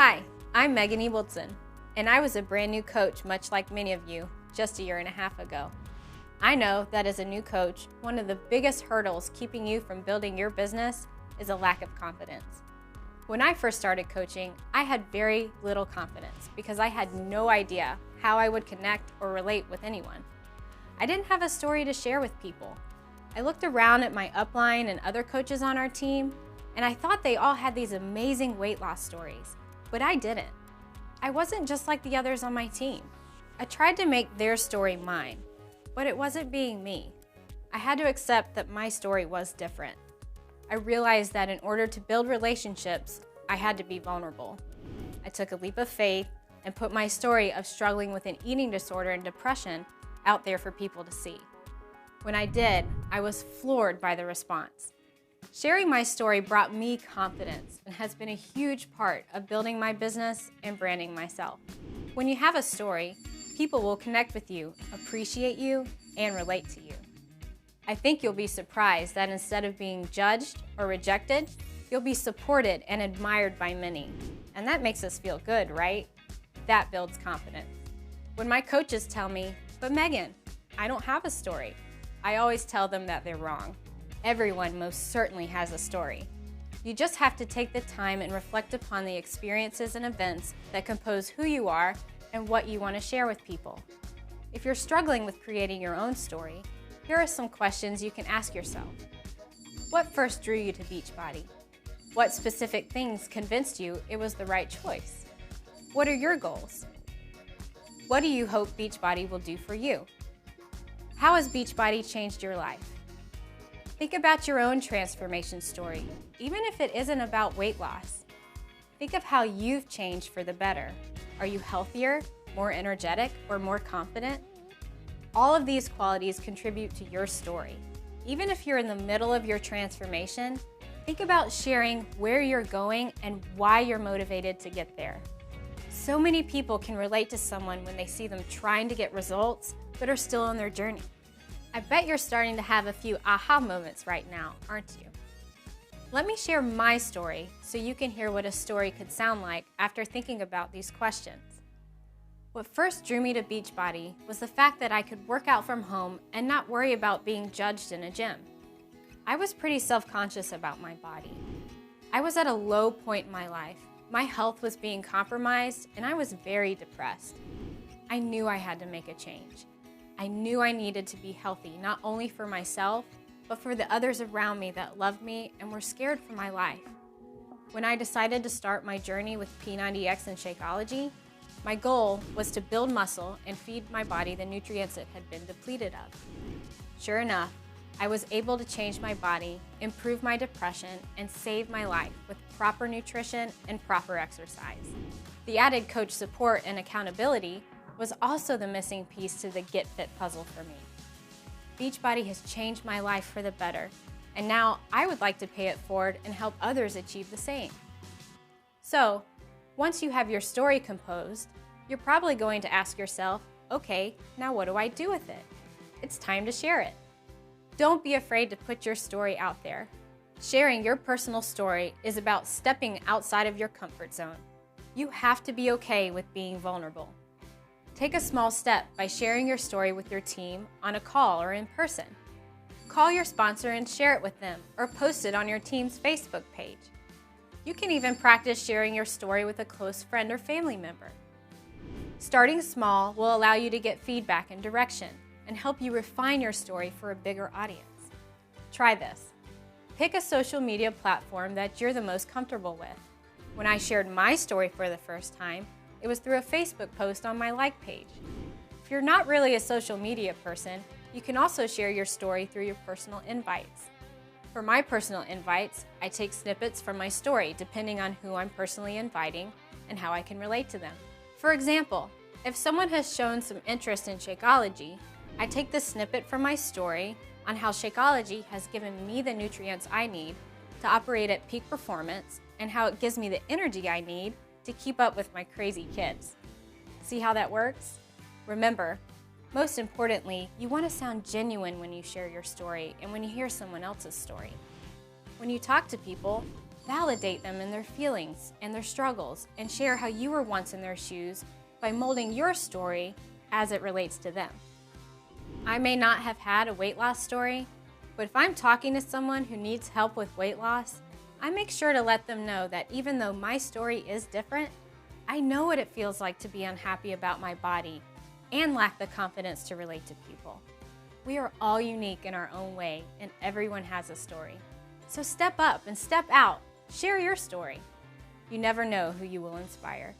Hi, I'm Megan Ewaldson, and I was a brand new coach, much like many of you, just a year and a half ago. I know that as a new coach, one of the biggest hurdles keeping you from building your business is a lack of confidence. When I first started coaching, I had very little confidence because I had no idea how I would connect or relate with anyone. I didn't have a story to share with people. I looked around at my upline and other coaches on our team, and I thought they all had these amazing weight loss stories, but I didn't. I wasn't just like the others on my team. I tried to make their story mine, but it wasn't being me. I had to accept that my story was different. I realized that in order to build relationships, I had to be vulnerable. I took a leap of faith and put my story of struggling with an eating disorder and depression out there for people to see. When I did, I was floored by the response. Sharing my story brought me confidence and has been a huge part of building my business and branding myself. When you have a story, people will connect with you, appreciate you, and relate to you. I think you'll be surprised that instead of being judged or rejected, you'll be supported and admired by many. And that makes us feel good, right? That builds confidence. When my coaches tell me, "But Megan, I don't have a story," I always tell them that they're wrong. Everyone most certainly has a story. You just have to take the time and reflect upon the experiences and events that compose who you are and what you want to share with people. If you're struggling with creating your own story, here are some questions you can ask yourself. What first drew you to Beachbody? What specific things convinced you it was the right choice? What are your goals? What do you hope Beachbody will do for you? How has Beachbody changed your life? Think about your own transformation story, even if it isn't about weight loss. Think of how you've changed for the better. Are you healthier, more energetic, or more confident? All of these qualities contribute to your story. Even if you're in the middle of your transformation, think about sharing where you're going and why you're motivated to get there. So many people can relate to someone when they see them trying to get results, but are still on their journey. I bet you're starting to have a few aha moments right now, aren't you? Let me share my story so you can hear what a story could sound like after thinking about these questions. What first drew me to Beachbody was the fact that I could work out from home and not worry about being judged in a gym. I was pretty self-conscious about my body. I was at a low point in my life. My health was being compromised and I was very depressed. I knew I had to make a change. I knew I needed to be healthy, not only for myself, but for the others around me that loved me and were scared for my life. When I decided to start my journey with P90X and Shakeology, my goal was to build muscle and feed my body the nutrients it had been depleted of. Sure enough, I was able to change my body, improve my depression, and save my life with proper nutrition and proper exercise. The added coach support and accountability was also the missing piece to the Get Fit puzzle for me. Beachbody has changed my life for the better, and now I would like to pay it forward and help others achieve the same. So, once you have your story composed, you're probably going to ask yourself, okay, now what do I do with it? It's time to share it. Don't be afraid to put your story out there. Sharing your personal story is about stepping outside of your comfort zone. You have to be okay with being vulnerable. Take a small step by sharing your story with your team on a call or in person. Call your sponsor and share it with them, or post it on your team's Facebook page. You can even practice sharing your story with a close friend or family member. Starting small will allow you to get feedback and direction and help you refine your story for a bigger audience. Try this. Pick a social media platform that you're the most comfortable with. When I shared my story for the first time, it was through a Facebook post on my like page. If you're not really a social media person, you can also share your story through your personal invites. For my personal invites, I take snippets from my story depending on who I'm personally inviting and how I can relate to them. For example, if someone has shown some interest in Shakeology, I take the snippet from my story on how Shakeology has given me the nutrients I need to operate at peak performance and how it gives me the energy I need to keep up with my crazy kids. See how that works? Remember, most importantly, you want to sound genuine when you share your story and when you hear someone else's story. When you talk to people, Validate them in their feelings and their struggles, and share how you were once in their shoes by molding your story as it relates to them. I may not have had a weight loss story, but if I'm talking to someone who needs help with weight loss, I make sure to let them know that even though my story is different, I know what it feels like to be unhappy about my body and lack the confidence to relate to people. We are all unique in our own way, and everyone has a story. So step up and step out. Share your story. You never know who you will inspire.